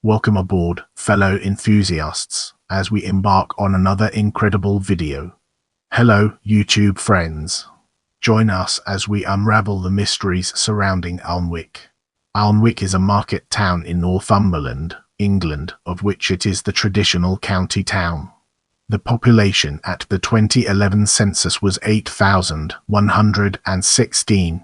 Welcome aboard, fellow enthusiasts, as we embark on another incredible video. Hello, YouTube friends. Join us as we unravel the mysteries surrounding Alnwick. Alnwick is a market town in Northumberland, England, of which it is the traditional county town. The population at the 2011 census was 8,116.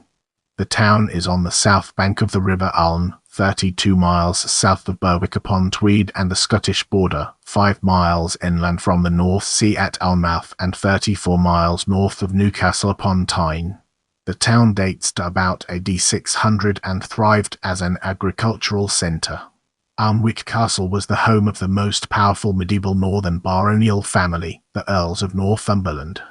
The town is on the south bank of the River Aln, 32 miles south of Berwick-upon-Tweed and the Scottish border, 5 miles inland from the North Sea at Alnmouth and 34 miles north of Newcastle upon Tyne. The town dates to about AD 600 and thrived as an agricultural centre. Alnwick Castle was the home of the most powerful medieval northern baronial family, the Earls of Northumberland.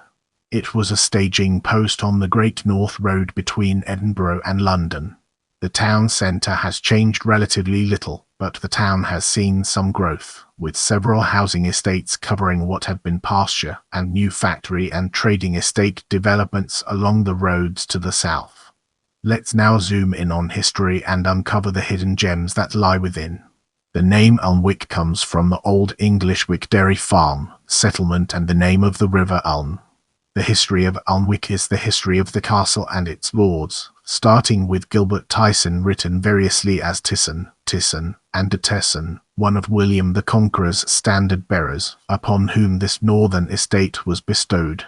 It was a staging post on the Great North Road between Edinburgh and London. The town centre has changed relatively little, but the town has seen some growth, with several housing estates covering what had been pasture and new factory and trading estate developments along the roads to the south. Let's now zoom in on history and uncover the hidden gems that lie within. The name Alnwick comes from the Old English wick dairy farm, settlement and the name of the River Aln. The history of Alnwick is the history of the castle and its lords, starting with Gilbert Tyson, written variously as Tyson, and de Tesson, one of William the Conqueror's standard-bearers, upon whom this northern estate was bestowed.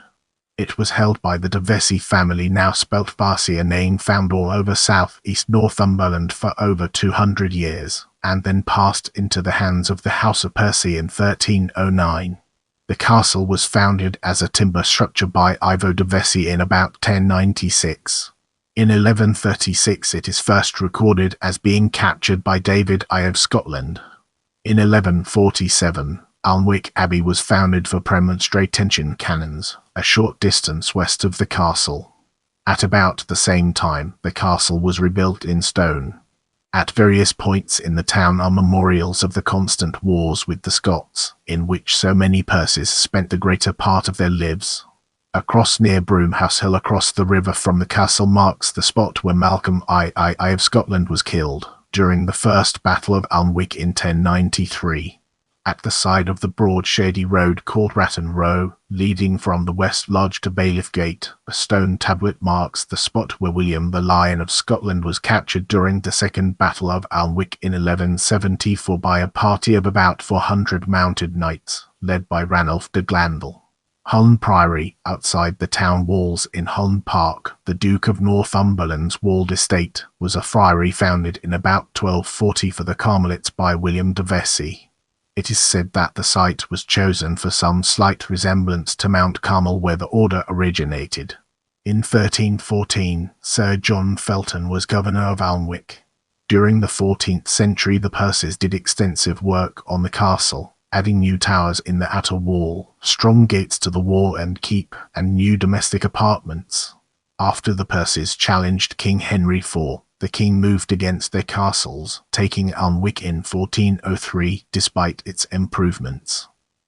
It was held by the de Vesey family, now spelt Varsi, a name found all over south-east Northumberland for over 200 years, and then passed into the hands of the House of Percy in 1309. The castle was founded as a timber structure by Ivo de Vesey in about 1096. In 1136 it is first recorded as being captured by David I of Scotland. In 1147, Alnwick Abbey was founded for Premonstratensian canons, a short distance west of the castle. At about the same time, the castle was rebuilt in stone. At various points in the town are memorials of the constant wars with the Scots, in which so many Percys spent the greater part of their lives. A cross near Broomhouse Hill across the river from the castle marks the spot where Malcolm I of Scotland was killed, during the First Battle of Alnwick in 1093. At the side of the broad shady road called Ratton Row, leading from the West Lodge to Bailiff Gate, a stone tablet marks the spot where William the Lion of Scotland was captured during the Second Battle of Alnwick in 1174 by a party of about 400 mounted knights, led by Ranulph de Glanville. Holm Priory, outside the town walls in Holm Park, the Duke of Northumberland's walled estate, was a friary founded in about 1240 for the Carmelites by William de Vesey. It is said that the site was chosen for some slight resemblance to Mount Carmel where the order originated. In 1314, Sir John Felton was governor of Alnwick. During the 14th century the Percys did extensive work on the castle, adding new towers in the outer wall, strong gates to the wall and keep, and new domestic apartments. After the Percys challenged King Henry IV, the king moved against their castles, taking Alnwick in 1403 despite its improvements.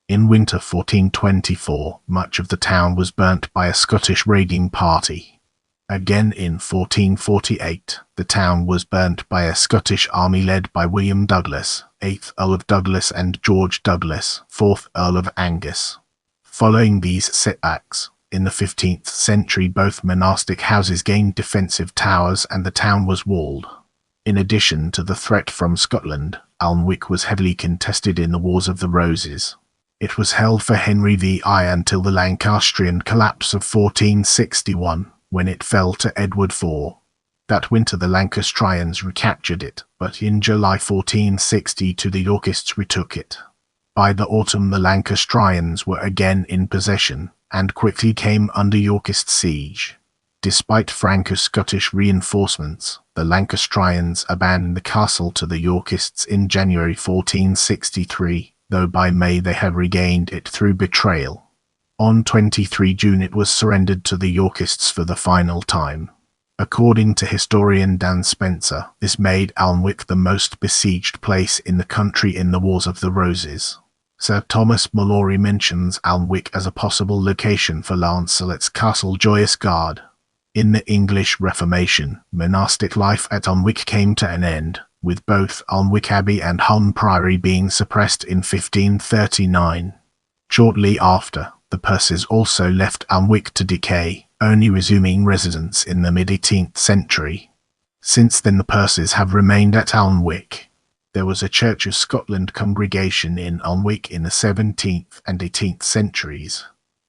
In winter 1424, much of the town was burnt by a Scottish raiding party. Again in 1448, the town was burnt by a Scottish army led by William Douglas, 8th Earl of Douglas, and George Douglas, 4th Earl of Angus. Following these setbacks, in the 15th century both monastic houses gained defensive towers and the town was walled. In addition to the threat from Scotland, Alnwick was heavily contested in the Wars of the Roses. It was held for Henry VI until the Lancastrian collapse of 1461, when it fell to Edward IV. That winter the Lancastrians recaptured it, but in July 1462 the Yorkists retook it. By the autumn the Lancastrians were again in possession, and quickly came under Yorkist siege. Despite Franco-Scottish reinforcements, the Lancastrians abandoned the castle to the Yorkists in January 1463, though by May they had regained it through betrayal. On 23 June it was surrendered to the Yorkists for the final time. According to historian Dan Spencer, this made Alnwick the most besieged place in the country in the Wars of the Roses. Sir Thomas Mallory mentions Alnwick as a possible location for Lancelot's castle Joyous Gard. In the English Reformation, monastic life at Alnwick came to an end, with both Alnwick Abbey and Hulme Priory being suppressed in 1539. Shortly after, the Percys also left Alnwick to decay, only resuming residence in the mid-18th century. Since then the Percys have remained at Alnwick. There was a Church of Scotland congregation in Alnwick in the 17th and 18th centuries.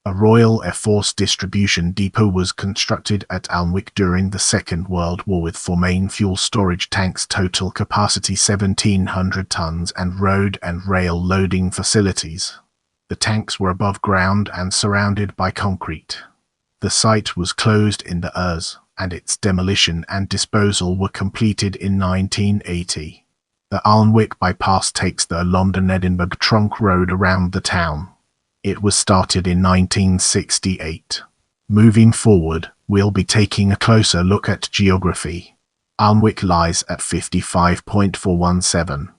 A Royal Air Force distribution depot was constructed at Alnwick during the Second World War with 4 main fuel storage tanks, total capacity 1,700 tons, and road and rail loading facilities. The tanks were above ground and surrounded by concrete. The site was closed in the Earls, and its demolition and disposal were completed in 1980. The Alnwick bypass takes the London-Edinburgh trunk road around the town. It was started in 1968. Moving forward, we'll be taking a closer look at geography. Alnwick lies at 55.417.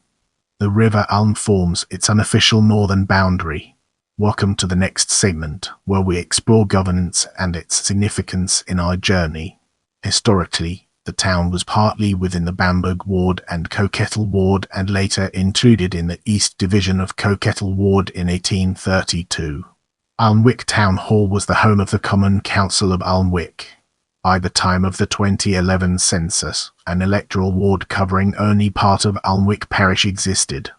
The River Aln forms its unofficial northern boundary. Welcome to the next segment, where we explore governance and its significance in our journey. Historically, the town was partly within the Bamberg Ward and Coquettle Ward and later included in the East Division of Coquettle Ward in 1832. Alnwick Town Hall was the home of the Common Council of Alnwick. By the time of the 2011 census, an electoral ward covering only part of Alnwick Parish existed.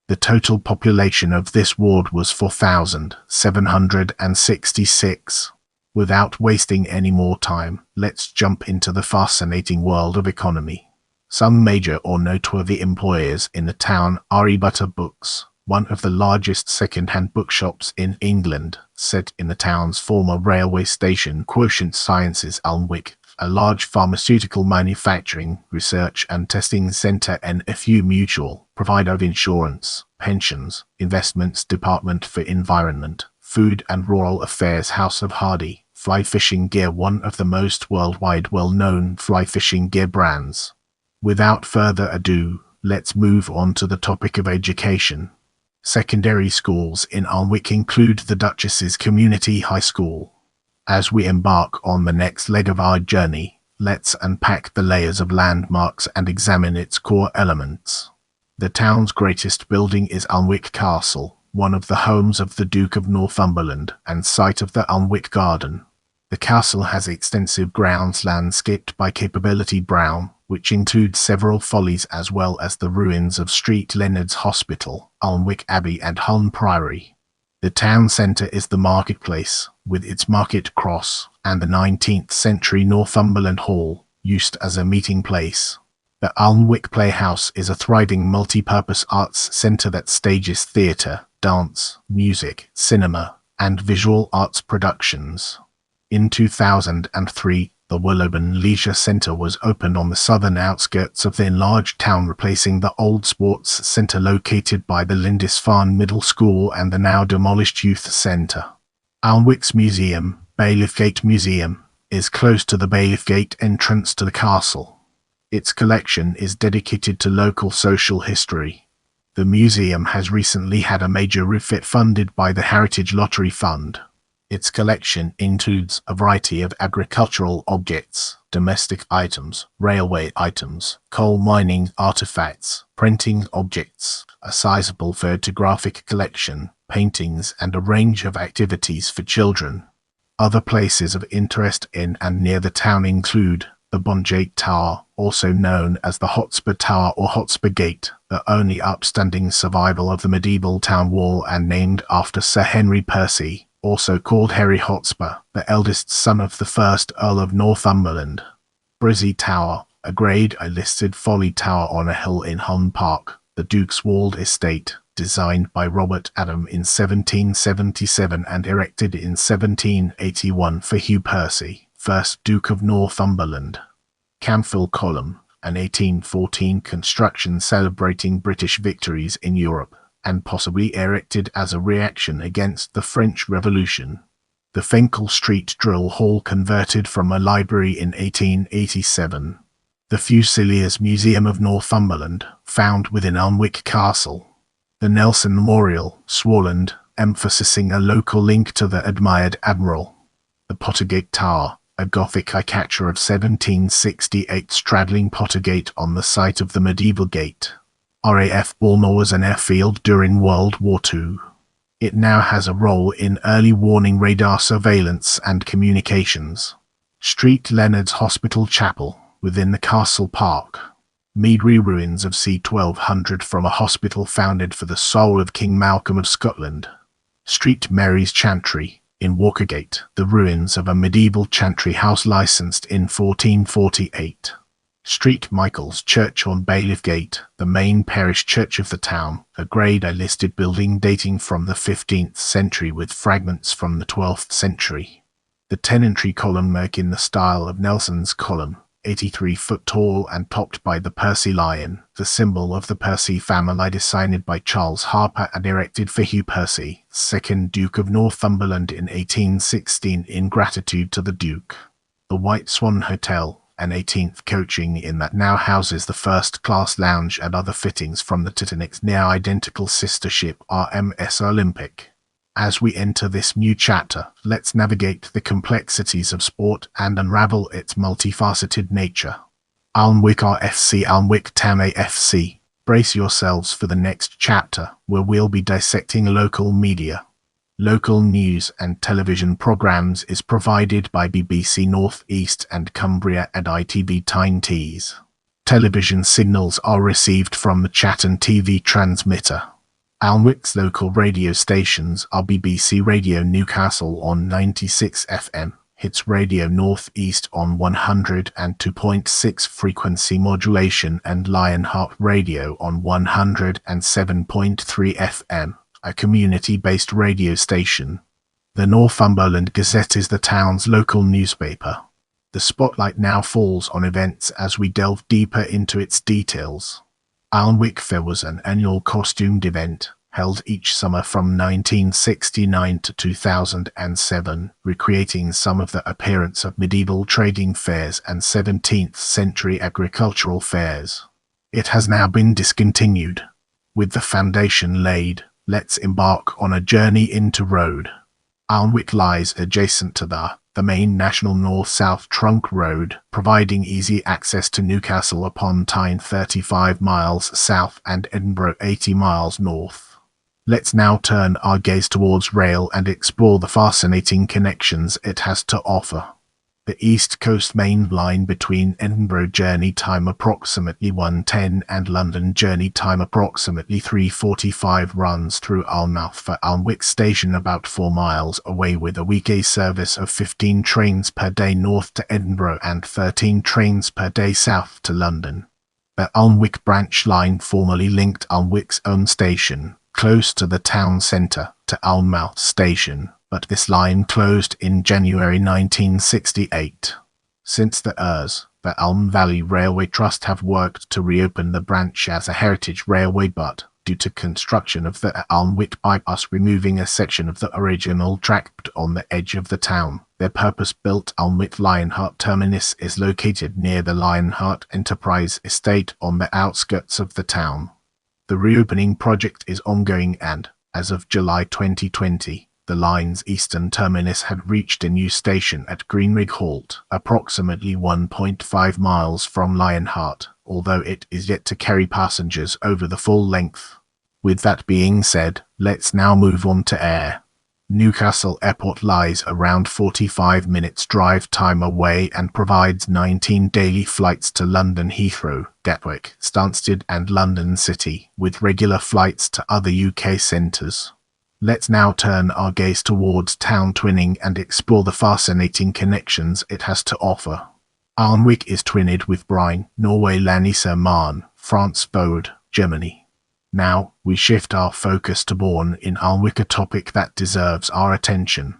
The total population of this ward was 4,766. Without wasting any more time, let's jump into the fascinating world of economy. Some major or noteworthy employers in the town are Butter Books, one of the largest second-hand bookshops in England, set in the town's former railway station Quotient Sciences Alnwick, a large pharmaceutical manufacturing, research and testing centre, and a few mutual provider of insurance, pensions, investments department for environment, food and rural affairs House of Hardy, fly fishing gear, one of the most worldwide well-known fly fishing gear brands. Without further ado, let's move on to the topic of education. Secondary schools in Alnwick include the Duchess's Community High School. As we embark on the next leg of our journey, let's unpack the layers of landmarks and examine its core elements. The town's greatest building is Alnwick Castle, one of the homes of the Duke of Northumberland and site of the Alnwick Garden. The castle has extensive grounds landscaped by Capability Brown, which includes several follies as well as the ruins of St Leonard's Hospital, Alnwick Abbey and Hulme Priory. The town centre is the marketplace, with its market cross, and the 19th century Northumberland Hall, used as a meeting place. The Alnwick Playhouse is a thriving multi-purpose arts centre that stages theatre, dance, music, cinema, and visual arts productions. In 2003, the Willowburn Leisure Centre was opened on the southern outskirts of the enlarged town, replacing the old sports centre located by the Lindisfarne Middle School and the now demolished youth centre. Alnwick's museum, Bailiff Gate Museum, is close to the Bailiff Gate entrance to the castle. Its collection is dedicated to local social history. The museum has recently had a major refit funded by the Heritage Lottery Fund. Its collection includes a variety of agricultural objects, domestic items, railway items, coal mining artifacts, printing objects, a sizable photographic collection, paintings, and a range of activities for children. Other places of interest in and near the town include the Bongate Tower, also known as the Hotspur Tower or Hotspur Gate, the only upstanding survival of the medieval town wall and named after Sir Henry Percy, also called Harry Hotspur, the eldest son of the first Earl of Northumberland. Brizzy Tower, a Grade A listed folly tower on a hill in Hulme Park, the Duke's Walled Estate, designed by Robert Adam in 1777 and erected in 1781 for Hugh Percy, 1st Duke of Northumberland. Camphil Column, an 1814 construction celebrating British victories in Europe, and possibly erected as a reaction against the French Revolution. The Finkel Street Drill Hall, converted from a library in 1887. The Fusiliers Museum of Northumberland, found within Alnwick Castle. The Nelson Memorial, Swarland, emphasising a local link to the admired Admiral. The Pottergate Tower, a Gothic eye-catcher of 1768 straddling Pottergate on the site of the medieval gate. RAF Balmoor was an airfield during World War II. It now has a role in early warning radar surveillance and communications. Street Leonard's Hospital Chapel, within the castle park. Meadry ruins of c. 1200 from a hospital founded for the soul of King Malcolm of Scotland. Street Mary's Chantry, in Walkergate, the ruins of a medieval chantry house licensed in 1448. Street Michael's Church on Bailiff Gate, the main parish church of the town, a Grade A listed building dating from the 15th century with fragments from the 12th century. The tenantry columnwork in the style of Nelson's column, 83 foot tall and topped by the Percy lion, the symbol of the Percy family, designed by Charles Harper and erected for Hugh Percy, 2nd Duke of Northumberland in 1816 in gratitude to the Duke. The White Swan Hotel, an 18th coaching inn that now houses the first-class lounge and other fittings from the Titanic's near-identical sister ship RMS Olympic. As we enter this new chapter, let's navigate the complexities of sport and unravel its multifaceted nature. Alnwick RFC, Alnwick Town AFC. Brace yourselves for the next chapter, where we'll be dissecting local media. Local news and television programs is provided by BBC North East and Cumbria and ITV Tyne Tees. Television signals are received from the Chatham TV transmitter. Alnwick's local radio stations are BBC Radio Newcastle on 96 FM, Hits Radio North East on 102.6 frequency modulation, and Lionheart Radio on 107.3 FM, a community-based radio station. The Northumberland Gazette is the town's local newspaper. The spotlight now falls on events as we delve deeper into its details. Alnwick Fair was an annual costumed event, held each summer from 1969 to 2007, recreating some of the appearance of medieval trading fairs and 17th century agricultural fairs. It has now been discontinued. With the foundation laid, let's embark on a journey into road. Alnwick lies adjacent to the main national north-south trunk road, providing easy access to Newcastle upon Tyne 35 miles south and Edinburgh 80 miles north. Let's now turn our gaze towards rail and explore the fascinating connections it has to offer. The East Coast Main Line between Edinburgh journey time approximately 1:10 and London journey time approximately 3:45 runs through Alnmouth for Alnwick Station about 4 miles away, with a weekday service of 15 trains per day north to Edinburgh and 13 trains per day south to London. The Alnwick branch line formerly linked Alnwick's own station, close to the town centre, to Alnmouth Station, but this line closed in January 1968. Since the Earls, the Aln Valley Railway Trust have worked to reopen the branch as a heritage railway, but due to construction of the Alnwick bypass removing a section of the original track on the edge of the town, their purpose-built Alnwick Lionheart terminus is located near the Lionheart Enterprise Estate on the outskirts of the town. The reopening project is ongoing and, as of July 2020, the line's eastern terminus had reached a new station at Greenwig Halt, approximately 1.5 miles from Lionheart, although it is yet to carry passengers over the full length. With that being said, let's now move on to air. Newcastle Airport lies around 45 minutes drive time away and provides 19 daily flights to London Heathrow, Gatwick, Stansted and London City, with regular flights to other UK centres. Let's now turn our gaze towards town twinning and explore the fascinating connections it has to offer. Alnwick is twinned with Brine, Norway, Lanny-sur-Marne, France, Vaud, Germany. Now, we shift our focus to Bourne in Alnwick, a topic that deserves our attention.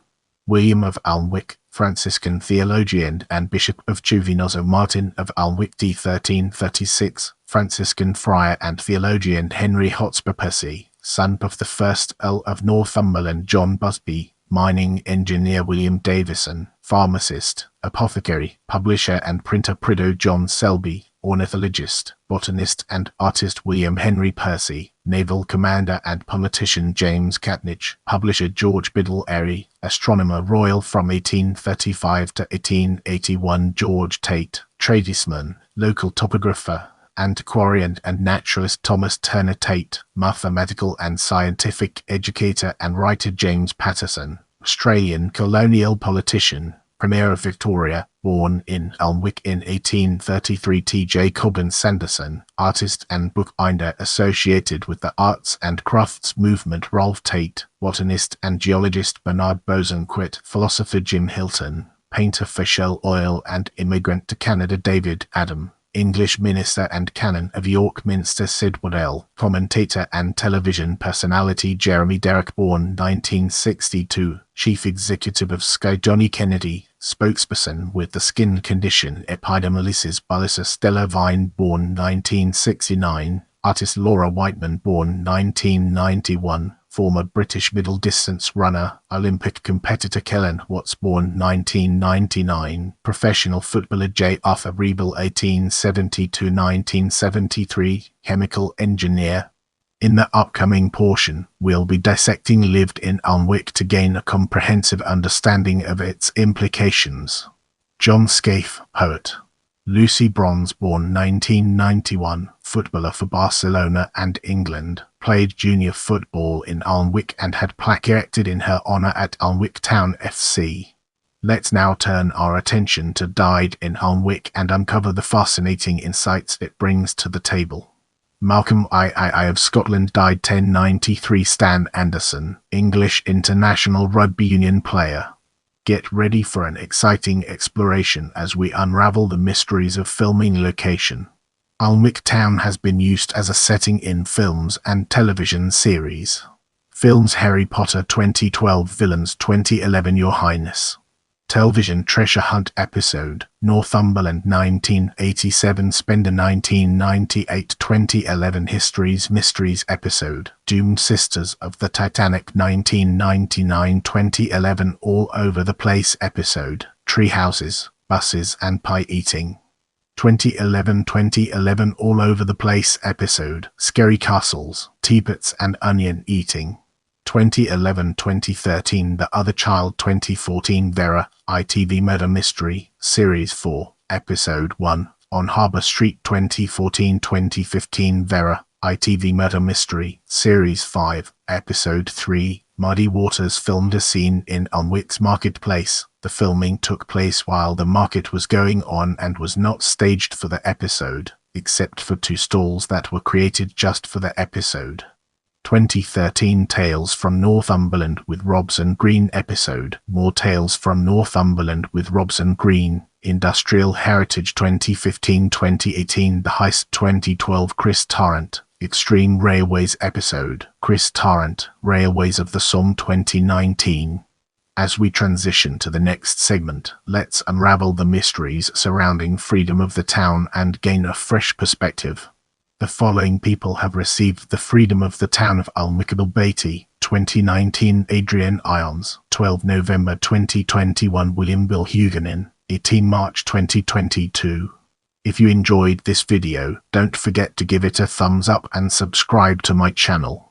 William of Alnwick, Franciscan theologian and Bishop of Juvenozo, Martin of Alnwick d. 1336, Franciscan friar and theologian Henry Hotspur Percy, son of the first Earl of Northumberland John Busby, mining engineer William Davison, pharmacist, apothecary, publisher and printer Prideaux John Selby, ornithologist, botanist and artist William Henry Percy, naval commander and politician James Catnach, publisher George Biddle Airy, astronomer royal from 1835 to 1881 George Tate, tradesman, local topographer, antiquarian and naturalist Thomas Turner Tate, mathematical and scientific educator and writer James Patterson, Australian colonial politician, Premier of Victoria, born in Alnwick in 1833 T.J. Cobden Sanderson, artist and bookbinder associated with the arts and crafts movement Rolf Tate, botanist and geologist Bernard Bosanquet, philosopher Jim Hilton, painter for Shell Oil and immigrant to Canada David Adam, English minister and canon of York Minster Sid Waddell, commentator and television personality Jeremy Derrick, born 1962, chief executive of Sky Johnny Kennedy, spokesperson with the skin condition epidermolysis bullosa Stella Vine, born 1969, artist Laura Whiteman, born 1991, former British middle distance runner, Olympic competitor Kellen Watts, born 1999, professional footballer J. Arthur Rebel 1870–1973, chemical engineer. In the upcoming portion, we'll be dissecting lived in Alnwick to gain a comprehensive understanding of its implications. John Scaife, poet. Lucy Bronze, born 1991, footballer for Barcelona and England, played junior football in Alnwick and had plaque erected in her honour at Alnwick Town FC. Let's now turn our attention to Died in Alnwick and uncover the fascinating insights it brings to the table. Malcolm II of Scotland died 1093. Stan Anderson, English international rugby union player. Get ready for an exciting exploration as we unravel the mysteries of filming location. Alnwick Town has been used as a setting in films and television series. Films Harry Potter 2012, Villains 2011, Your Highness. Television Treasure Hunt episode, Northumberland 1987, Spender 1998, 2011 Histories Mysteries episode, Doomed Sisters of the Titanic 1999, 2011 All Over the Place episode, Tree Houses, Buses and Pie Eating. 2011 All Over the Place episode, Scary Castles, Teapots and Onion Eating. 2011-2013 The Other Child 2014 Vera, ITV Murder Mystery, Series 4, Episode 1, On Harbour Street 2014-2015 Vera, ITV Murder Mystery, Series 5, Episode 3, Muddy Waters filmed a scene in Alnwick's marketplace. The filming took place while the market was going on and was not staged for the episode, except for 2 stalls that were created just for the episode. 2013 Tales from Northumberland with Robson Green episode, More Tales from Northumberland with Robson Green, Industrial Heritage 2015-2018 The Heist 2012 Chris Tarrant, Extreme Railways episode, Chris Tarrant, Railways of the Somme 2019. As we transition to the next segment, let's unravel the mysteries surrounding freedom of the town and gain a fresh perspective. The following people have received the freedom of the town of Alnwick: Beatty, 2019 Adrian Irons, 12 November 2021 William Bill Huguenin, 18 March 2022. If you enjoyed this video, don't forget to give it a thumbs up and subscribe to my channel.